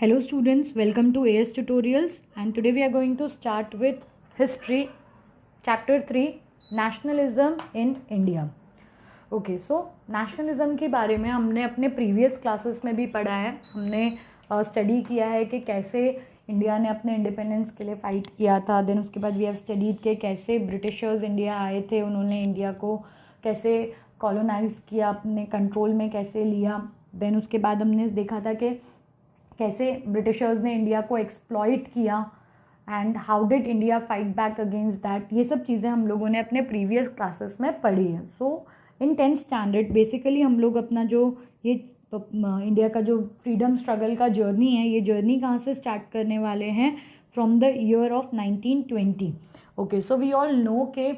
Hello students, welcome to AS Tutorials, and today we are going to start with History, Chapter 3, Nationalism in India. Okay so nationalism के बारे में हमने अपने previous classes में भी पढ़ा है. हमने स्टडी किया है कि कैसे इंडिया ने अपने इंडिपेंडेंस के लिए फ़ाइट किया था. देन उसके बाद वी हैव स्टडीड के कैसे ब्रिटिशर्स इंडिया आए थे, उन्होंने इंडिया को कैसे कॉलोनाइज किया, अपने कंट्रोल में कैसे लिया. देन उसके बाद हमने देखा था कि कैसे ब्रिटिशर्स ने इंडिया को एक्सप्लॉइट किया and how did India fight back against that. ये सब चीज़ें हम लोगों ने अपने प्रीवियस क्लासेस में पढ़ी है. सो इन 10th स्टैंडर्ड बेसिकली हम लोग अपना जो ये इंडिया का जो फ्रीडम स्ट्रगल का जर्नी है, ये जर्नी कहाँ से स्टार्ट करने वाले हैं, from the year of 1920. Okay so we all know के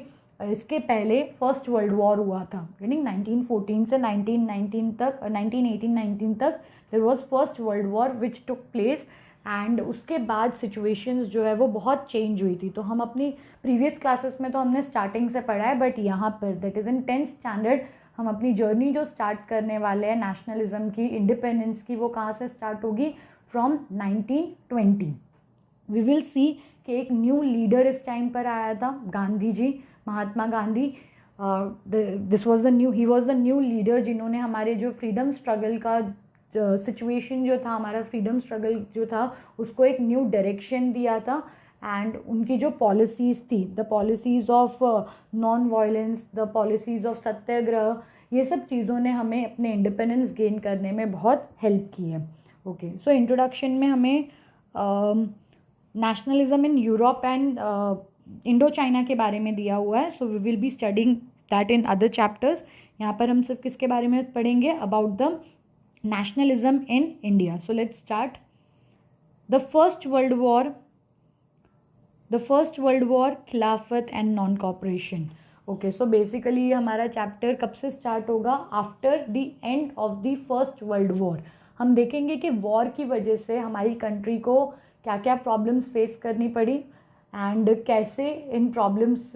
इसके पहले फर्स्ट वर्ल्ड वॉर हुआ था. मीनिंग 1914 से 1919 तक 1918-19 तक there was first world war which took place. And उसके बाद सिचुएशंस जो है वो बहुत चेंज हुई थी. तो हम अपनी प्रीवियस क्लासेस में तो हमने स्टार्टिंग से पढ़ा है, बट यहाँ पर that is in 10th standard हम अपनी जर्नी जो स्टार्ट करने वाले हैं नेशनलिज्म की, इंडिपेंडेंस की, वो कहाँ से स्टार्ट होगी, फ्रॉम 1920. वी विल सी कि एक न्यू लीडर इस टाइम पर आया था, Gandhi ji, Mahatma Gandhi. He was the new leader जिन्होंने हमारे जो फ्रीडम स्ट्रगल का सिचुएशन जो था, हमारा फ्रीडम स्ट्रगल जो था, उसको एक न्यू डायरेक्शन दिया था. एंड उनकी जो पॉलिसीज़ थी, the policies of non violence, the policies of satyagraha, ये सब चीज़ों ने हमें अपने इंडिपेंडेंस गेन करने में बहुत हेल्प की है. ओके सो इंट्रोडक्शन में हमें nationalism in Europe and Indo China के बारे में दिया हुआ है. So we will be studying that in other chapters. यहाँ पर हम सिर्फ किसके बारे में पढ़ेंगे, about the nationalism in India. So let's start. The first world war, खिलाफत and non-cooperation. Okay, so basically हमारा चैप्टर कब से स्टार्ट होगा, after the end of the first world war. हम देखेंगे कि वॉर की वजह से हमारी कंट्री को क्या क्या प्रॉब्लम्स फेस करनी पड़ी एंड कैसे इन प्रॉब्लम्स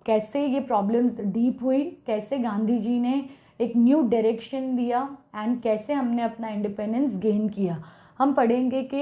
कैसे ये प्रॉब्लम्स डीप हुई, कैसे गांधी जी ने एक न्यू डायरेक्शन दिया एंड कैसे हमने अपना इंडिपेंडेंस गेन किया. हम पढ़ेंगे कि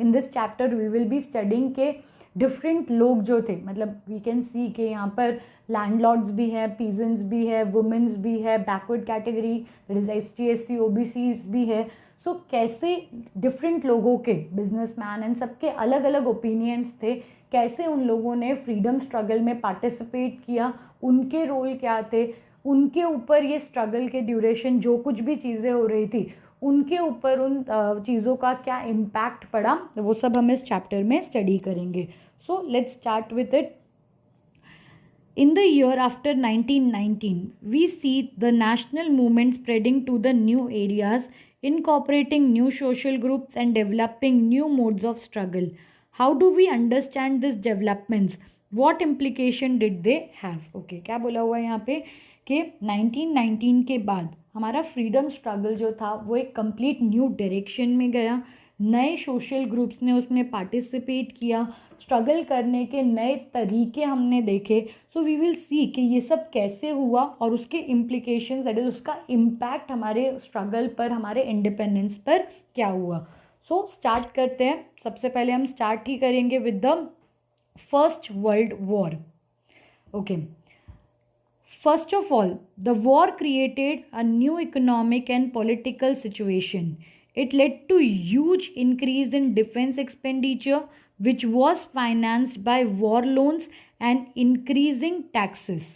in this chapter we will be studying के डिफरेंट लोग जो थे, मतलब वी कैन सी कि यहाँ पर लैंडलॉर्ड्स भी हैं, पीजेंट्स भी है, वुमेन्स भी है, backward category that is ST/SC OBC भी है. सो कैसे डिफरेंट लोगों के, बिजनेसमैन एंड सबके अलग अलग ओपिनियंस थे, कैसे उन लोगों ने फ्रीडम स्ट्रगल में पार्टिसिपेट किया, उनके रोल क्या थे, उनके ऊपर ये स्ट्रगल के ड्यूरेशन जो कुछ भी चीज़ें हो रही थी उनके ऊपर उन चीज़ों का क्या इम्पैक्ट पड़ा, वो सब हम इस चैप्टर में स्टडी करेंगे. So let's start with it. In the year after 1919, we see the national movement spreading to the new areas, incorporating new social groups and developing new modes of struggle. How do we understand these developments? What implication did they have? Okay, क्या बोला हुआ है यहाँ पे कि 1919 के बाद हमारा फ्रीडम स्ट्रगल जो था वो एक कंप्लीट न्यू डायरेक्शन में गया. नए सोशल ग्रुप्स ने उसमें पार्टिसिपेट किया, स्ट्रगल करने के नए तरीके हमने देखे. सो वी विल सी कि ये सब कैसे हुआ और उसके इम्प्लीकेशंस, दैट इज उसका इम्पैक्ट हमारे स्ट्रगल पर, हमारे इंडिपेंडेंस पर क्या हुआ. सो स्टार्ट करते हैं. सबसे पहले हम स्टार्ट ही करेंगे with the first world war. Okay, first of all, the war created a new economic and political situation. It led to huge increase in defense expenditure, which was financed by war loans and increasing taxes.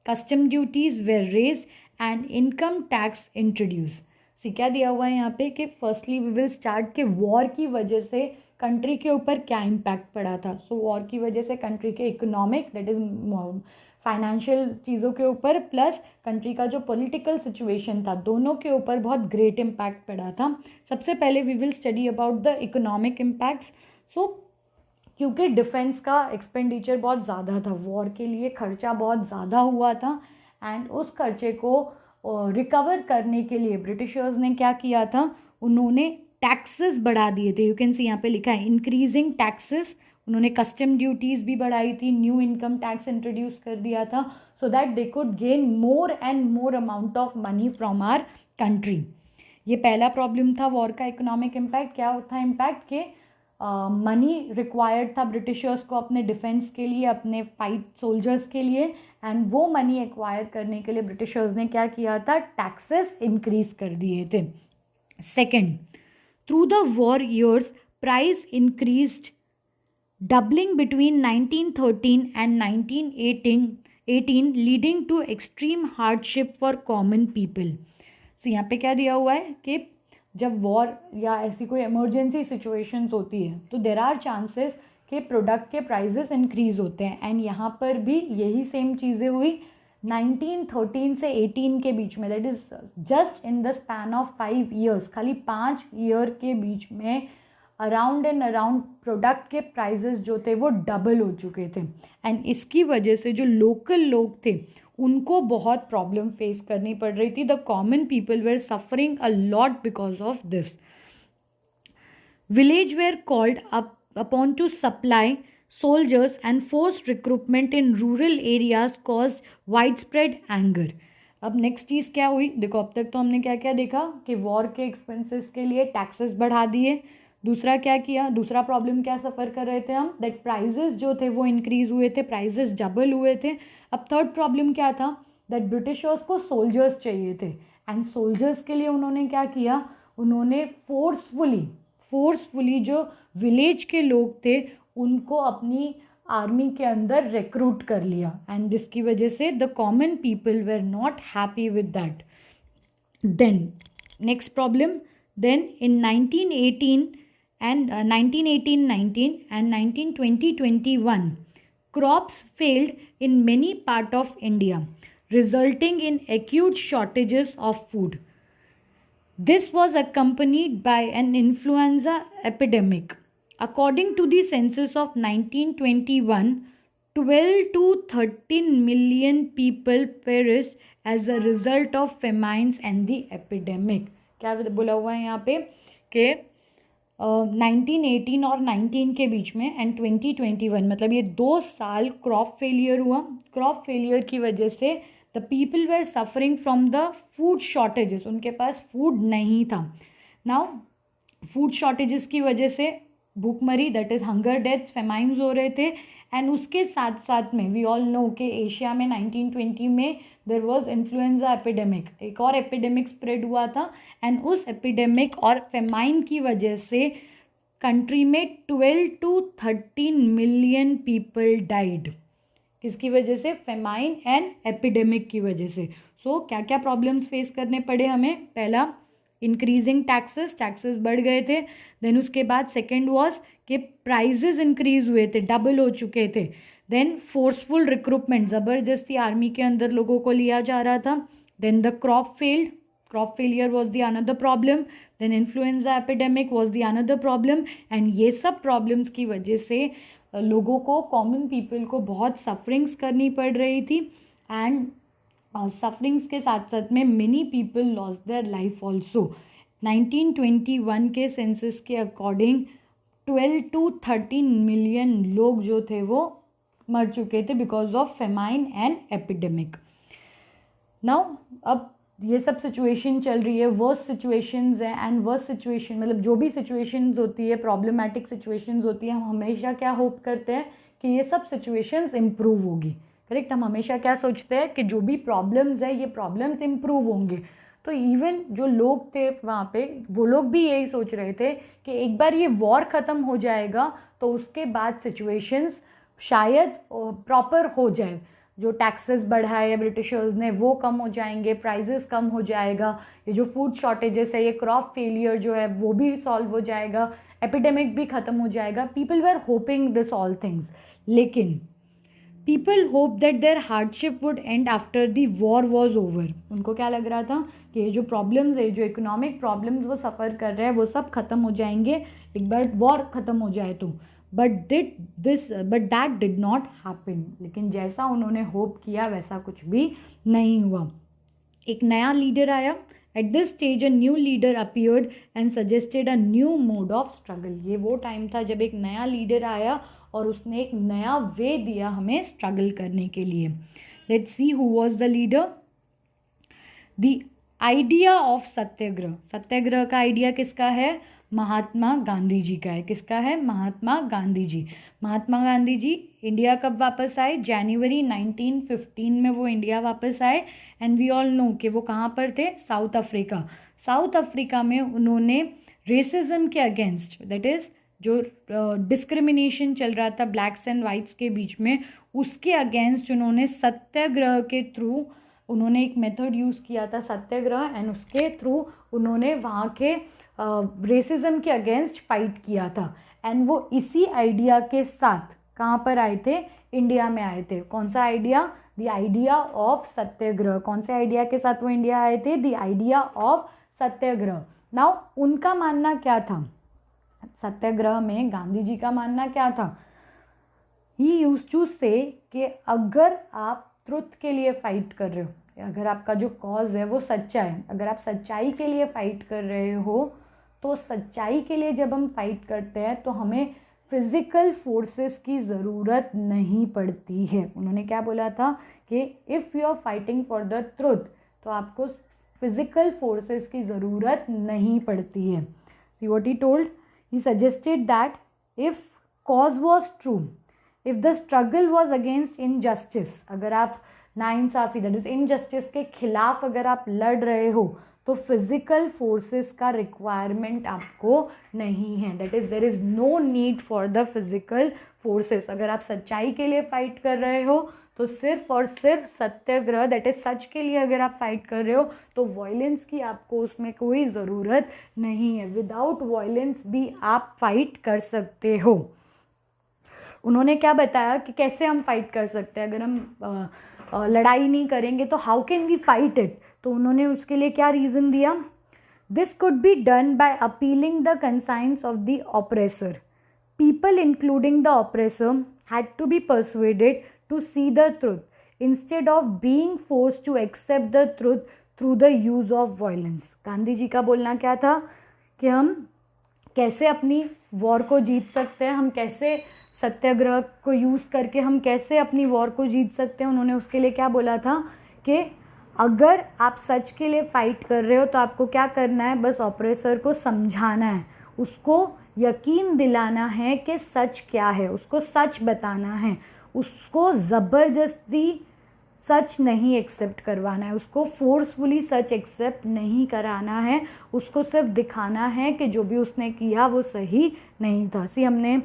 Custom duties were raised and income tax introduced. सी क्या दिया हुआ है यहाँ पे कि firstly we will start के war की वजह से कंट्री के ऊपर क्या इम्पैक्ट पड़ा था. सो वॉर की वजह से कंट्री के इकोनॉमिक, दैट इज फाइनेंशियल चीज़ों के ऊपर, प्लस कंट्री का जो पॉलिटिकल सिचुएशन था, दोनों के ऊपर बहुत ग्रेट इम्पैक्ट पड़ा था. सबसे पहले we will study about the economic impacts. So क्योंकि डिफेंस का एक्सपेंडिचर बहुत ज़्यादा था, वॉर के लिए खर्चा बहुत ज़्यादा हुआ था एंड उस खर्चे को रिकवर करने के लिए ब्रिटिशर्स ने क्या किया था, उन्होंने टैक्सेस बढ़ा दिए थे. यू कैन सी यहाँ पे लिखा है इंक्रीजिंग टैक्सेस. उन्होंने कस्टम ड्यूटीज़ भी बढ़ाई थी, न्यू इनकम टैक्स इंट्रोड्यूस कर दिया था, so that they could gain more and more amount of money from our country. ये पहला प्रॉब्लम था वॉर का इकोनॉमिक इम्पैक्ट। क्या था इम्पैक्ट के मनी रिक्वायर्ड था ब्रिटिशर्स को अपने डिफेंस के लिए, अपने फाइट सोल्जर्स के लिए, एंड वो मनी एक्वायर करने के लिए ब्रिटिशर्स ने क्या किया था, टैक्सेस इंक्रीज कर दिए थे। Second, through the war years price increased doubling between 1913 and 1918 leading to extreme hardship for common people। so यहाँ पे क्या दिया हुआ है कि जब वॉर या ऐसी कोई इमरजेंसी सिचुएशंस होती है तो देर आर चांसेस कि प्रोडक्ट के प्राइजेस इंक्रीज होते हैं, एंड यहाँ पर भी यही सेम चीज़ें हुई 1913 से 18 के बीच में, that is just in the span of 5 years, खाली 5 ईयर के बीच में अराउंड एंड अराउंड प्रोडक्ट के प्राइजेस जो थे वो डबल हो चुके थे, एंड इसकी वजह से जो लोकल लोग थे उनको बहुत प्रॉब्लम फेस करनी पड़ रही थी। The common people were suffering a lot because of this. Village were called upon to supply soldiers and forced recruitment in rural areas caused widespread anger। अब नेक्स्ट चीज़ क्या हुई, देखो अब तक तो हमने क्या क्या देखा कि वॉर के एक्सपेंसेस के लिए टैक्सेस बढ़ा दिए। दूसरा क्या किया, दूसरा प्रॉब्लम क्या सफ़र कर रहे थे हम, दैट प्राइजेस जो थे वो इंक्रीज हुए थे, प्राइजेस डबल हुए थे। अब थर्ड प्रॉब्लम क्या था, दैट ब्रिटिशर्स को सोल्जर्स चाहिए थे, एंड सोल्जर्स के लिए उन्होंने क्या किया, उन्होंने फोर्सफुली जो विलेज के लोग थे उनको अपनी आर्मी के अंदर रिक्रूट कर लिया, एंड जिसकी वजह से the common people were not happy with that. Then next problem, then in 1918 and 1918-19 and 1920-21 crops failed in many part of India, resulting in acute shortages of food. This was accompanied by an influenza epidemic. According to the census of 1921, 12 to 13 million people perished as a result of famines and the epidemic। क्या बोला हुआ है यहाँ पे कि 1918 और 19 के बीच में एंड 2021 मतलब ये 2 साल क्रॉप फेलियर हुआ। क्रॉप फेलियर की वजह से the people were suffering from the food shortages, उनके पास फूड नहीं था। नाउ फूड शॉर्टेजेस की वजह से भूखमरी, दैट इज़ हंगर डेथ्स, फेमाइन्स हो रहे थे, एंड उसके साथ साथ में वी ऑल नो कि एशिया में 1920 में देर वॉज इन्फ्लुएंजा एपिडेमिक, एक और एपिडेमिक स्प्रेड हुआ था, एंड उस एपिडेमिक और फेमाइन की वजह से कंट्री में 12 to 13 मिलियन पीपल डाइड। किसकी वजह से, फेमाइन एंड एपिडेमिक की वजह से। सो क्या क्या प्रॉब्लम्स फेस करने पड़े हमें, पहला इंक्रीजिंग टैक्सेस बढ़ गए थे, देन उसके बाद सेकेंड वॉज कि प्राइजेस इंक्रीज हुए थे, डबल हो चुके थे, देन फोर्सफुल रिक्रूटमेंट, ज़बरदस्ती आर्मी के अंदर लोगों को लिया जा रहा था, then the crop failure was the another problem, then influenza epidemic was the another problem, and ये सब प्रॉब्लम्स की वजह से लोगों को, कॉमन पीपल को बहुत सफरिंग्स करनी पड़ रही थी, एंड सफरिंग्स के साथ साथ में many people loss their life also. 1921 के सेंसस के अकॉर्डिंग 12 to 13 मिलियन लोग जो थे वो मर चुके थे because of famine and epidemic. Now अब ये सब सिचुएशन चल रही है, वर्स्ट सिचुएशंस है, एंड वर्स्ट सिचुएशन मतलब जो भी सिचुएशंस होती है, प्रॉब्लमैटिक सिचुएशंस होती है, हम हमेशा क्या होप करते हैं कि ये सब सिचुएशंस इम्प्रूव होगी, करेक्ट। हम हमेशा क्या सोचते हैं कि जो भी प्रॉब्लम्स है ये प्रॉब्लम्स इम्प्रूव होंगे। तो इवन जो लोग थे वहाँ पे वो लोग भी यही सोच रहे थे कि एक बार ये वॉर ख़त्म हो जाएगा तो उसके बाद सिचुएशंस शायद प्रॉपर हो जाए, जो टैक्सेस बढ़ाए है ब्रिटिशर्स ने वो कम हो जाएंगे, प्राइजेस कम हो जाएगा, ये जो फूड शॉर्टेजेस है, ये क्रॉप फेलियर जो है वो भी सॉल्व हो जाएगा, एपिडेमिक भी ख़त्म हो जाएगा। People were hoping this all things, लेकिन people hope that their hardship would end after the war was over. उनको क्या लग रहा था कि ये जो प्रॉब्लम्स है, जो इकोनॉमिक प्रॉब्लम्स वो सफ़र कर रहे हैं वो सब ख़त्म हो जाएंगे एक बार वॉर ख़त्म हो जाए तो, but that did not happen. लेकिन जैसा उन्होंने होप किया वैसा कुछ भी नहीं हुआ। एक नया लीडर आया। At this stage a new leader appeared and suggested a new mode of struggle. ये वो टाइम था जब एक नया लीडर आया और उसने एक नया वे दिया हमें स्ट्रगल करने के लिए। Let's see who was the leader. The idea of satyagraha, satyagraha का आइडिया किसका है? महात्मा गांधी जी का है। किसका है? महात्मा गांधी जी। महात्मा गांधी जी इंडिया कब वापस आए? जनवरी 1915 में वो इंडिया वापस आए। एंड वी ऑल नो कि वो कहाँ पर थे? South Africa. साउथ अफ्रीका में उन्होंने रेसिज्म के अगेंस्ट, दैट इज जो डिस्क्रिमिनेशन चल रहा था ब्लैक्स एंड वाइट्स के बीच में, उसके अगेंस्ट उन्होंने सत्याग्रह के थ्रू उन्होंने एक मेथड यूज़ किया था, सत्याग्रह, एंड उसके थ्रू उन्होंने वहाँ के रेसिज्म के अगेंस्ट फाइट किया था। एंड वो इसी आइडिया के साथ कहाँ पर आए थे? इंडिया में आए थे। कौन सा आइडिया? द आइडिया ऑफ सत्याग्रह। कौन से आइडिया के साथ वो इंडिया आए थे? The idea of Satyagraha. Now उनका मानना क्या था? सत्याग्रह में गांधी जी का मानना क्या था? ही यूज्ड टू से कि अगर आप ट्रुथ के लिए फाइट कर रहे हो, अगर आपका जो कॉज है वो सच्चा है, अगर आप सच्चाई के लिए फाइट कर रहे हो, तो सच्चाई के लिए जब हम फाइट करते हैं तो हमें फिजिकल फोर्सेस की ज़रूरत नहीं पड़ती है। उन्होंने क्या बोला था कि if you are fighting for the truth, तो आपको फिजिकल फोर्सेस की ज़रूरत नहीं पड़ती है। See what he told? He suggested that if cause was true, if the struggle was against injustice, अगर आप नाइंसाफ़ी, दैट इज इनजस्टिस के खिलाफ अगर आप लड़ रहे हो, तो फिजिकल फोर्सेस का रिक्वायरमेंट आपको नहीं है। That is there is no need for the physical forces. अगर आप सच्चाई के लिए फाइट कर रहे हो तो सिर्फ और सिर्फ सत्याग्रह, दैट इज सच के लिए अगर आप फाइट कर रहे हो, तो वायलेंस की आपको उसमें कोई ज़रूरत नहीं है। विदाउट वायलेंस भी आप फाइट कर सकते हो। उन्होंने क्या बताया कि कैसे हम फाइट कर सकते हैं? अगर हम लड़ाई नहीं करेंगे तो how can we fight it? तो उन्होंने उसके लिए क्या रीज़न दिया? This could be done by appealing the conscience of the oppressor. People including the oppressor had to be persuaded to see the truth instead of being forced to accept the truth through the use of violence. Gandhi ji का बोलना क्या था कि हम कैसे अपनी war को जीत सकते हैं, हम कैसे सत्याग्रह को यूज़ करके हम कैसे अपनी वॉर को जीत सकते हैं। उन्होंने उसके लिए क्या बोला था कि अगर आप सच के लिए फाइट कर रहे हो तो आपको क्या करना है? बस ऑपरेसर को समझाना है, उसको यकीन दिलाना है कि सच क्या है, उसको सच बताना है, उसको ज़बरदस्ती सच नहीं एक्सेप्ट करवाना है, उसको फोर्सफुली सच एक्सेप्ट नहीं कराना है, उसको सिर्फ दिखाना है कि जो भी उसने किया वो सही नहीं था। सी हमने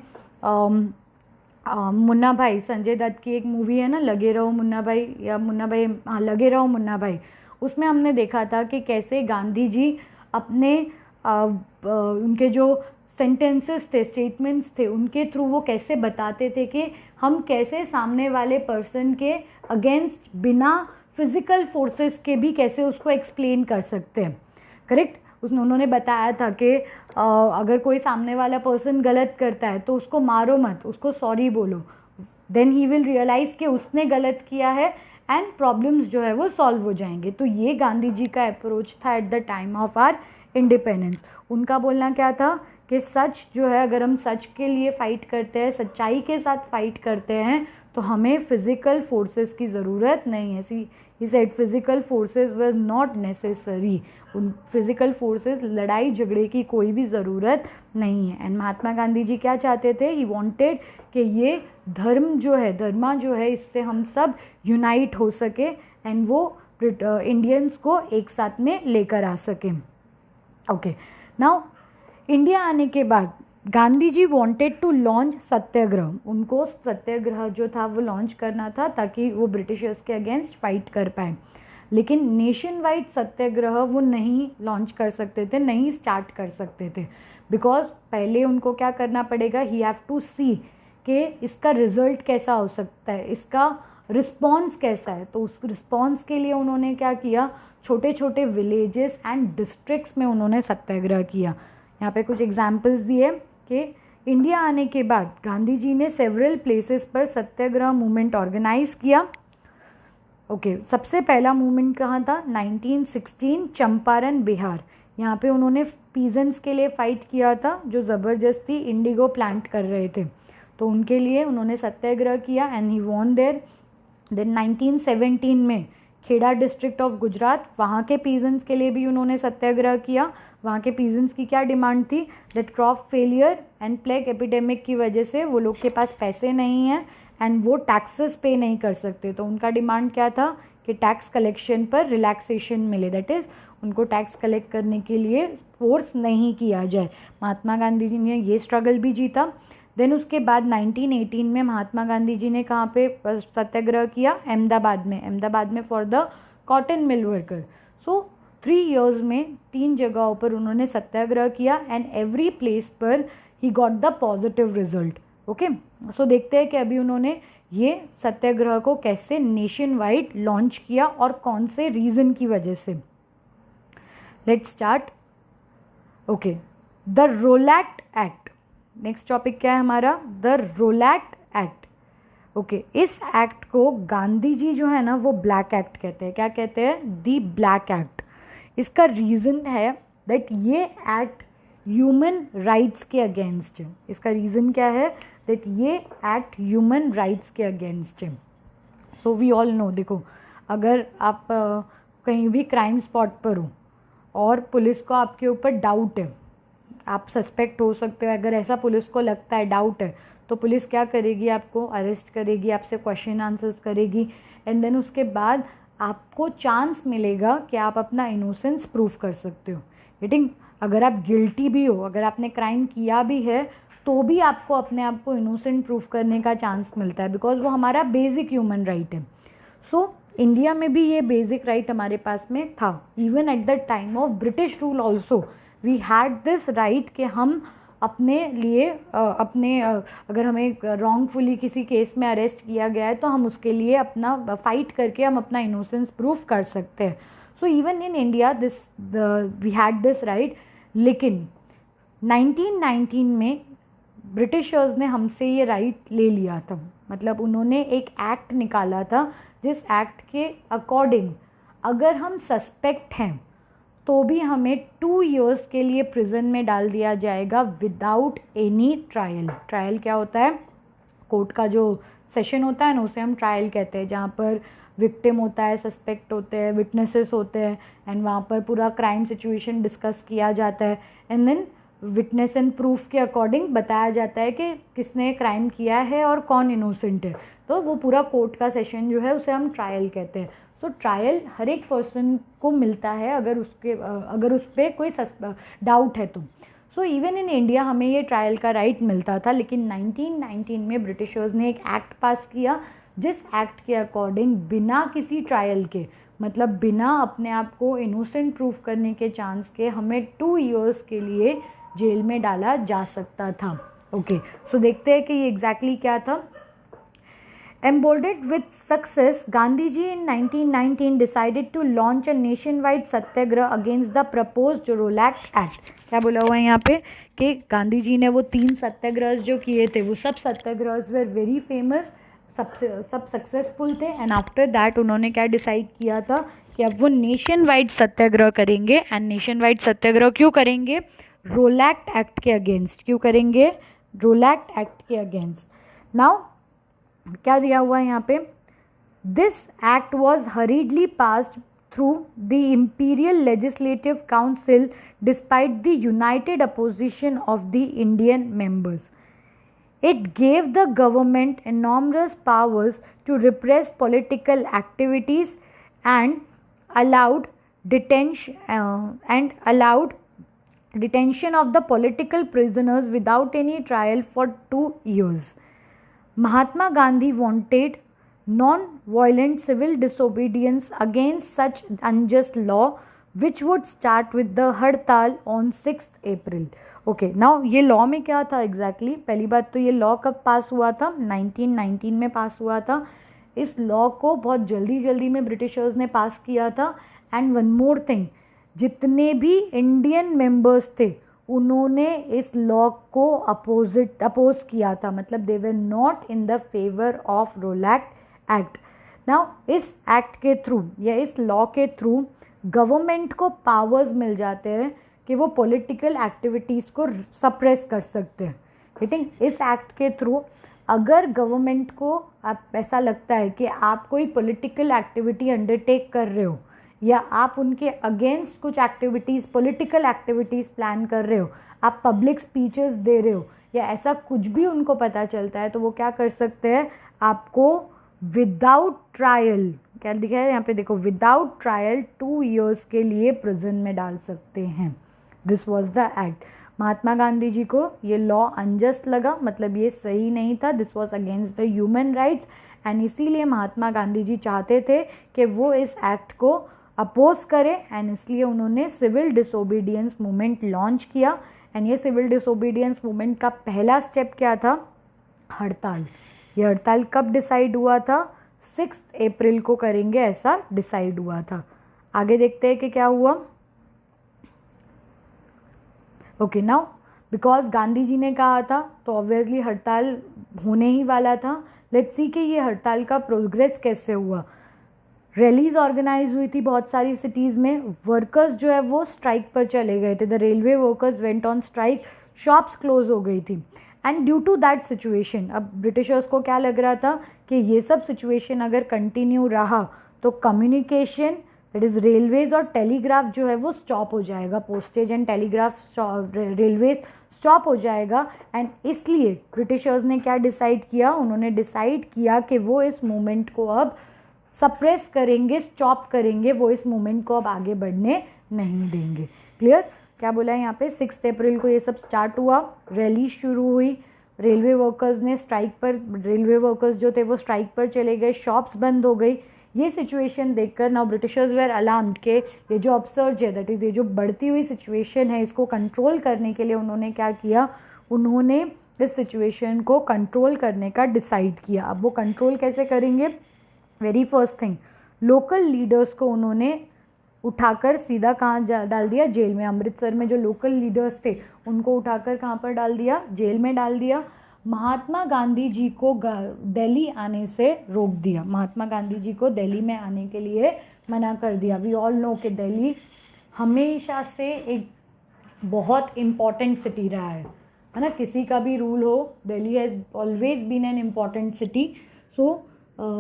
मुन्ना भाई, संजय दत्त की एक मूवी है ना, लगे रहो मुन्ना भाई, या मुन्ना भाई, हाँ लगे रहो मुन्ना भाई, उसमें हमने देखा था कि कैसे गांधी जी अपने उनके जो सेंटेंसेस थे, स्टेटमेंट्स थे, उनके थ्रू वो कैसे बताते थे कि हम कैसे सामने वाले पर्सन के अगेंस्ट बिना फिजिकल फोर्सेस के भी कैसे उसको एक्सप्लेन कर सकते हैं। करेक्ट? उन्होंने बताया था कि अगर कोई सामने वाला पर्सन गलत करता है तो उसको मारो मत, उसको सॉरी बोलो, देन ही विल रियलाइज़ कि उसने गलत किया है एंड प्रॉब्लम्स जो है वो सॉल्व हो जाएंगे। तो ये गांधी जी का अप्रोच था at the time of our independence. उनका बोलना क्या था कि सच जो है, अगर हम सच के लिए फ़ाइट करते हैं, सच्चाई के साथ फाइट करते हैं, तो हमें फिज़िकल फोर्सेस की ज़रूरत नहीं है। He said physical forces were not necessary. उन फिज़िकल फोर्सेस, लड़ाई झगड़े की कोई भी ज़रूरत नहीं है। एंड महात्मा गांधी जी क्या चाहते थे? ही वांटेड कि ये धर्म जो है, धर्मा जो है, इससे हम सब यूनाइट हो सके एंड वो इंडियंस को एक साथ में लेकर आ सके। ओके, नाउ इंडिया आने के बाद Gandhi ji wanted to launch सत्याग्रह। उनको सत्याग्रह जो था वो लॉन्च करना था ताकि वो ब्रिटिशर्स के अगेंस्ट फाइट कर पाए, लेकिन नेशन वाइड सत्याग्रह वो नहीं लॉन्च कर सकते थे, नहीं स्टार्ट कर सकते थे, बिकॉज पहले उनको क्या करना पड़ेगा? ही हैव टू सी कि इसका रिजल्ट कैसा हो सकता है, इसका रिस्पॉन्स कैसा है। तो उस रिस्पॉन्स के लिए उन्होंने क्या किया? छोटे छोटे विलेजेस एंड डिस्ट्रिक्ट्स में उन्होंने सत्याग्रह किया। यहाँ पे कुछ एग्जाम्पल्स दिए कि इंडिया आने के बाद गांधी जी ने सेवरल प्लेसेस पर सत्याग्रह मूवमेंट ऑर्गेनाइज किया। ओके, सबसे पहला मूवमेंट कहाँ था? 1916 चंपारण, बिहार। यहाँ पे उन्होंने पीजेंट्स के लिए फ़ाइट किया था जो ज़बरदस्ती इंडिगो प्लांट कर रहे थे, तो उनके लिए उन्होंने सत्याग्रह किया and he won there. Then 1917 में खेड़ा डिस्ट्रिक्ट ऑफ गुजरात, वहाँ के पीजेंट्स के लिए भी उन्होंने सत्याग्रह किया। वहाँ के पीजेंट्स की क्या डिमांड थी, that crop failure and plague epidemic की वजह से वो लोग के पास पैसे नहीं हैं एंड वो टैक्सेस पे नहीं कर सकते, तो उनका डिमांड क्या था कि टैक्स कलेक्शन पर रिलैक्सेशन मिले, दैट इज़ उनको टैक्स कलेक्ट करने के लिए फोर्स नहीं किया जाए। महात्मा गांधी जी ने ये स्ट्रगल भी जीता। देन उसके बाद 1918 में महात्मा गांधी जी ने कहाँ पे सत्याग्रह किया, अहमदाबाद में for the cotton mill worker. So 3 years में 3 जगहों पर उन्होंने सत्याग्रह किया एंड एवरी प्लेस पर he got the positive result. Okay, so देखते हैं कि अभी उन्होंने ये सत्याग्रह को कैसे नेशन वाइड लॉन्च किया और कौन से रीज़न की वजह से। Let's start. Okay, the Rowlatt act, next topic क्या है हमारा, द रोलैक्ट एक्ट। ओके, इस एक्ट को गांधी जी जो है ना वो ब्लैक एक्ट कहते हैं। क्या कहते हैं, दी ब्लैक एक्ट। इसका रीज़न है दैट ये एक्ट ह्यूमन राइट्स के अगेंस्ट है। इसका रीज़न क्या है, दैट ये एक्ट ह्यूमन राइट्स के अगेंस्ट है। सो वी ऑल नो, देखो अगर आप कहीं भी क्राइम स्पॉट पर हो और पुलिस को आपके ऊपर डाउट है, आप सस्पेक्ट हो सकते हो, अगर ऐसा पुलिस को लगता है, डाउट है, तो पुलिस क्या करेगी, आपको अरेस्ट करेगी, आपसे क्वेश्चन आंसर्स करेगी एंड देन उसके बाद आपको चांस मिलेगा कि आप अपना इनोसेंस प्रूव कर सकते हो। गेटिंग, अगर आप गिल्टी भी हो, अगर आपने क्राइम किया भी है तो भी आपको अपने आप को इनोसेंट प्रूव करने का चांस मिलता है, बिकॉज वो हमारा बेसिक ह्यूमन राइट है। सो इंडिया में भी ये बेसिक राइट हमारे पास में था। Even at the time of British rule also we had this right कि हम अपने लिए अगर हमें रॉन्गफुली किसी केस में अरेस्ट किया गया है तो हम उसके लिए अपना फाइट करके हम अपना इनोसेंस प्रूफ कर सकते हैं। So even in India we had this right. लेकिन 1919 में ब्रिटिशर्स ने हमसे ये राइट ले लिया था, मतलब उन्होंने एक एक्ट निकाला था जिस एक्ट के अकॉर्डिंग अगर हम सस्पेक्ट हैं तो भी हमें 2 years के लिए प्रिजन में डाल दिया जाएगा विदाउट एनी ट्रायल। ट्रायल क्या होता है, कोर्ट का जो सेशन होता है ना उसे हम ट्रायल कहते हैं, जहाँ पर विक्टिम होता है, सस्पेक्ट होते हैं, विटनेसेस होते हैं एंड वहाँ पर पूरा क्राइम सिचुएशन डिस्कस किया जाता है and then witness and proof के अकॉर्डिंग बताया जाता है कि किसने क्राइम किया है और कौन इनोसेंट है। तो वो पूरा कोर्ट का सेशन जो है उसे हम ट्रायल कहते हैं। सो ट्रायल हर एक पर्सन को मिलता है अगर उस पर कोई डाउट है तो। सो इवन इन इंडिया हमें ये ट्रायल का राइट मिलता था, लेकिन 1919 में ब्रिटिशर्स ने एक एक्ट पास किया जिस एक्ट के अकॉर्डिंग बिना किसी ट्रायल के, मतलब बिना अपने आप को इनोसेंट प्रूफ करने के चांस के, हमें 2 years के लिए जेल में डाला जा सकता था। ओके, सो देखते हैं कि ये एग्जैक्टली क्या था। Emboldened with success, Gandhiji in 1919 decided to launch a nationwide satyagraha against the proposed Rolak Act। क्या बोला हुआ है यहाँ पे कि गांधी जी ने वो 3 सत्याग्रह जो किए थे वो सब सत्याग्रह वर वेरी फेमस, सब सक्सेसफुल थे एंड आफ्टर दैट उन्होंने क्या डिसाइड किया था कि अब वो नेशन वाइड सत्याग्रह करेंगे। एंड नेशन वाइड सत्याग्रह क्यों करेंगे, रोलैक्ट एक्ट के अगेंस्ट। क्यों करेंगे, रोलैक्ट एक्ट के अगेंस्ट। नाउ क्या दिया हुआ है यहाँ पे, this act was हरीडली passed through the imperial legislative council despite the United opposition of the Indian members. It gave the government enormous powers to repress political activities and allowed detention of the political prisoners without any trial for 2 years. Mahatma Gandhi wanted non-violent civil disobedience against such unjust law, which would start with the हड़ताल on 6th April. Okay, now ये law में क्या था exactly पहली बात तो ये law कब पास हुआ था, 1919 में पास हुआ था। इस लॉ को बहुत जल्दी में ब्रिटिशर्स ने पास किया था। एंड वन मोर थिंग, जितने भी इंडियन मेंबर्स थे उन्होंने इस लॉ को अपोज किया था, मतलब they were not in the favour of Rowlatt act. Now इस एक्ट के थ्रू या इस लॉ के थ्रू गवर्नमेंट को पावर्स मिल जाते हैं कि वो पॉलिटिकल एक्टिविटीज़ को सप्रेस कर सकते हैं। ठीक है, इस एक्ट के थ्रू अगर गवर्नमेंट को आप ऐसा लगता है कि आप कोई पॉलिटिकल एक्टिविटी अंडरटेक कर रहे हो या आप उनके अगेंस्ट कुछ एक्टिविटीज़ पॉलिटिकल एक्टिविटीज़ प्लान कर रहे हो, आप पब्लिक स्पीचेस दे रहे हो या ऐसा कुछ भी उनको पता चलता है, तो वो क्या कर सकते हैं, आपको विदाउट ट्रायल, क्या लिखा है यहाँ पे देखो, विदाउट ट्रायल 2 years के लिए प्रिजन में डाल सकते हैं। This was the act. Mahatma Gandhi ji को ये लॉ अनजस्ट लगा, मतलब ये सही नहीं था, this was against the human rights, and इसीलिए महात्मा गांधी जी चाहते थे कि वो इस एक्ट को अपोज करें, एंड इसलिए उन्होंने सिविल डिसोबीडियंस मूवमेंट लॉन्च किया। एंड ये सिविल डिसोबीडियंस मूवमेंट का पहला स्टेप क्या था, हड़ताल। ये हड़ताल कब डिसाइड हुआ था, 6 अप्रैल को करेंगे ऐसा डिसाइड हुआ था। आगे देखते हैं कि क्या हुआ। Okay, now because Gandhi ji ने कहा था तो ऑब्वियसली हड़ताल होने ही वाला था। लेट्स सी कि ये हड़ताल का प्रोग्रेस कैसे हुआ। रैलीज ऑर्गेनाइज हुई थी बहुत सारी सिटीज़ में, वर्कर्स जो है वो स्ट्राइक पर चले गए थे, the railway workers went on strike, shops close हो गई थी। And due to that situation, अब ब्रिटिशर्स को क्या लग रहा था कि ये सब सिचुएशन अगर कंटिन्यू रहा तो कम्युनिकेशन, दैट इज़ रेलवेज और टेलीग्राफ जो है वो स्टॉप हो जाएगा, postage and telegraph railways stop हो जाएगा। एंड इसलिए ब्रिटिशर्स ने क्या डिसाइड किया, उन्होंने डिसाइड किया कि वो इस मूवमेंट को अब सप्रेस करेंगे, स्टॉप करेंगे, वो इस मूवमेंट को अब आगे बढ़ने नहीं देंगे। क्लियर, क्या बोला है यहाँ पे, 6 अप्रैल को ये सब स्टार्ट हुआ, रैली शुरू हुई, रेलवे वर्कर्स ने स्ट्राइक पर, रेलवे वर्कर्स जो थे वो स्ट्राइक पर चले गए, शॉप्स बंद हो गई। ये सिचुएशन देखकर नाउ ब्रिटिशर्स वेर अलार्म्ड के ये जो अपसर्ज है, दैट इज़ ये जो बढ़ती हुई सिचुएशन है, इसको कंट्रोल करने के लिए उन्होंने क्या किया, उन्होंने इस सिचुएशन को कंट्रोल करने का डिसाइड किया। अब वो कंट्रोल कैसे करेंगे, very first thing, local leaders को उन्होंने उठाकर सीधा कहाँ डाल दिया, जेल में। अमृतसर में जो लोकल लीडर्स थे उनको उठाकर कहाँ पर डाल दिया, जेल में डाल दिया। महात्मा गांधी जी को दिल्ली आने से रोक दिया, महात्मा गांधी जी को दिल्ली में आने के लिए मना कर दिया। वी ऑल नो कि दिल्ली हमेशा से एक बहुत इम्पॉर्टेंट सिटी रहा है ना, किसी का भी रूल हो, Delhi has always been an important city. So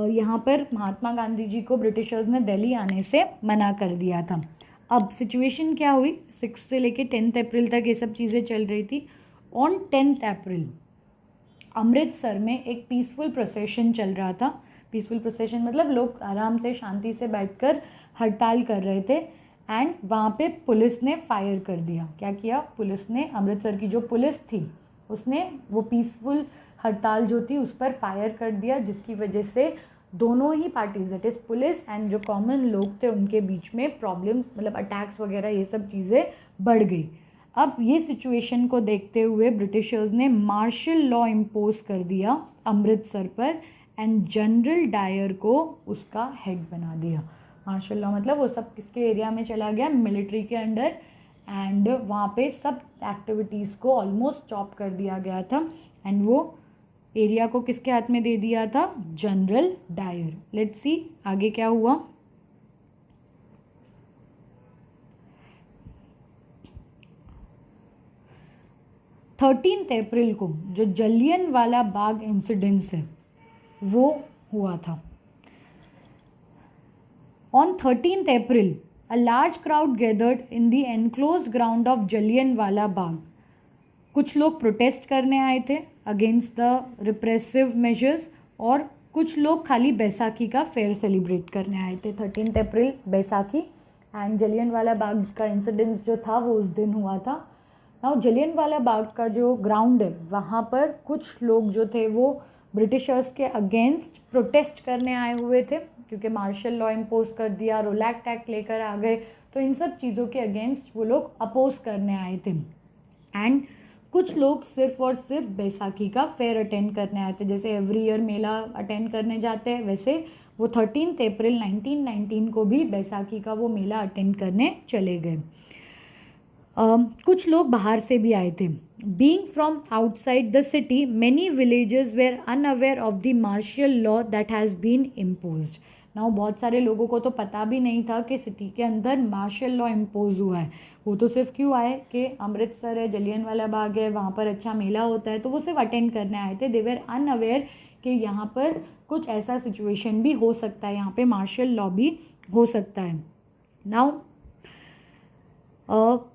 यहाँ पर महात्मा गांधी जी को ब्रिटिशर्स ने दिल्ली आने से मना कर दिया था। अब सिचुएशन क्या हुई, 6 से लेके 10 अप्रैल तक ये सब चीज़ें चल रही थी। ऑन 10 अप्रैल अमृतसर में एक पीसफुल प्रोसेशन चल रहा था। पीसफुल प्रोसेशन मतलब लोग आराम से शांति से बैठकर हड़ताल कर रहे थे, एंड वहाँ पे पुलिस ने फायर कर दिया। क्या किया पुलिस ने, अमृतसर की जो पुलिस थी उसने वो पीसफुल हड़ताल जो थी उस पर फायर कर दिया, जिसकी वजह से दोनों ही parties, that is police and जो कॉमन लोग थे उनके बीच में प्रॉब्लम्स, मतलब अटैक्स वगैरह ये सब चीज़ें बढ़ गई। अब ये सिचुएशन को देखते हुए ब्रिटिशर्स ने मार्शल लॉ इम्पोज कर दिया अमृतसर पर, एंड जनरल डायर को उसका हेड बना दिया। मार्शल लॉ मतलब वो सब किसके एरिया में चला गया, मिलिट्री के अंडर, एंड वहाँ पे सब एक्टिविटीज़ को ऑलमोस्ट स्टॉप कर दिया गया था, एंड वो एरिया को किसके हाथ में दे दिया था, जनरल डायर। लेट्स सी आगे क्या हुआ। अप्रैल को जो जलियनवाला बाग इंसिडेंस है वो हुआ था। On 13 April a large crowd gathered in the enclose ground of Jallianwala Bagh. कुछ लोग प्रोटेस्ट करने आए थे अगेंस्ट द रिप्रेसिव मेजर्स, और कुछ लोग खाली बैसाखी का फेयर सेलिब्रेट करने आए थे। 13 अप्रैल बैसाखी, एंड जलियनवाला बाग का इंसिडेंस जो था वो उस दिन हुआ था। नाउ जलियनवाला बाग का जो ग्राउंड है वहाँ पर कुछ लोग जो थे वो ब्रिटिशर्स के अगेंस्ट प्रोटेस्ट करने आए हुए थे, क्योंकि मार्शल लॉ इम्पोज कर दिया, रोलैक्ट एक्ट लेकर आ गए, तो इन सब चीज़ों के अगेंस्ट वो लोग अपोज करने आए थे। एंड कुछ लोग सिर्फ और सिर्फ बैसाखी का फेयर अटेंड करने आए थे, जैसे एवरी ईयर मेला अटेंड करने जाते हैं, वैसे वो 13 अप्रैल 1919 को भी बैसाखी का वो मेला अटेंड करने चले गए। कुछ लोग बाहर से भी आए थे। Being from outside the city, many villages were unaware of the martial law that has been imposed. Now बहुत सारे लोगों को तो पता भी नहीं था कि सिटी के अंदर मार्शल लॉ इम्पोज हुआ है। वो तो सिर्फ क्यों आए कि अमृतसर है, जलियांवाला बाग है, वहाँ पर अच्छा मेला होता है, तो वो सिर्फ अटेंड करने आए थे। दे वेर अनअवेयर कि यहाँ पर कुछ ऐसा सिचुएशन भी हो सकता है, यहाँ पे मार्शल लॉ भी हो सकता है। नाउ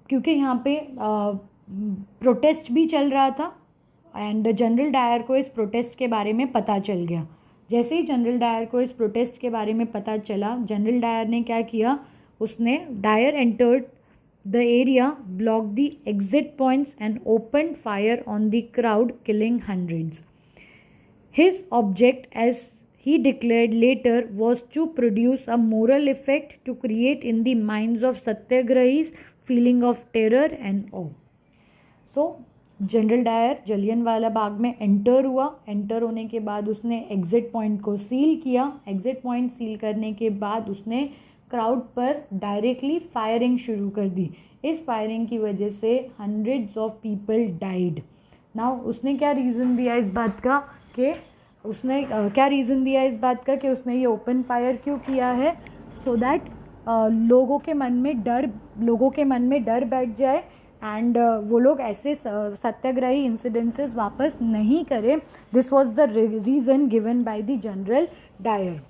क्योंकि यहाँ पे प्रोटेस्ट भी चल रहा था एंड जनरल डायर को इस प्रोटेस्ट के बारे में पता चल गया। जैसे ही जनरल डायर को इस प्रोटेस्ट के बारे में पता चला, जनरल डायर ने क्या किया, उसने Dyer entered the area, block the exit points and open fire on the crowd, killing hundreds. His object, as he declared later, was to produce a moral effect to create in the minds of satyagrahis feeling of terror and awe. So, general Dyer Jallianwala Bagh में enter हुआ। Enter होने के बाद उसने exit point को seal किया। Exit point seal करने के बाद उसने क्राउड पर डायरेक्टली फायरिंग शुरू कर दी। इस फायरिंग की वजह से hundreds of people died. Now उसने क्या रीज़न दिया इस बात का कि कि उसने ये ओपन फायर क्यों किया है, सो दैट लोगों के मन में डर बैठ जाए एंड वो लोग ऐसे सत्याग्रही इंसिडेंसेस वापस नहीं करें। This was the reason given by the general Dyer.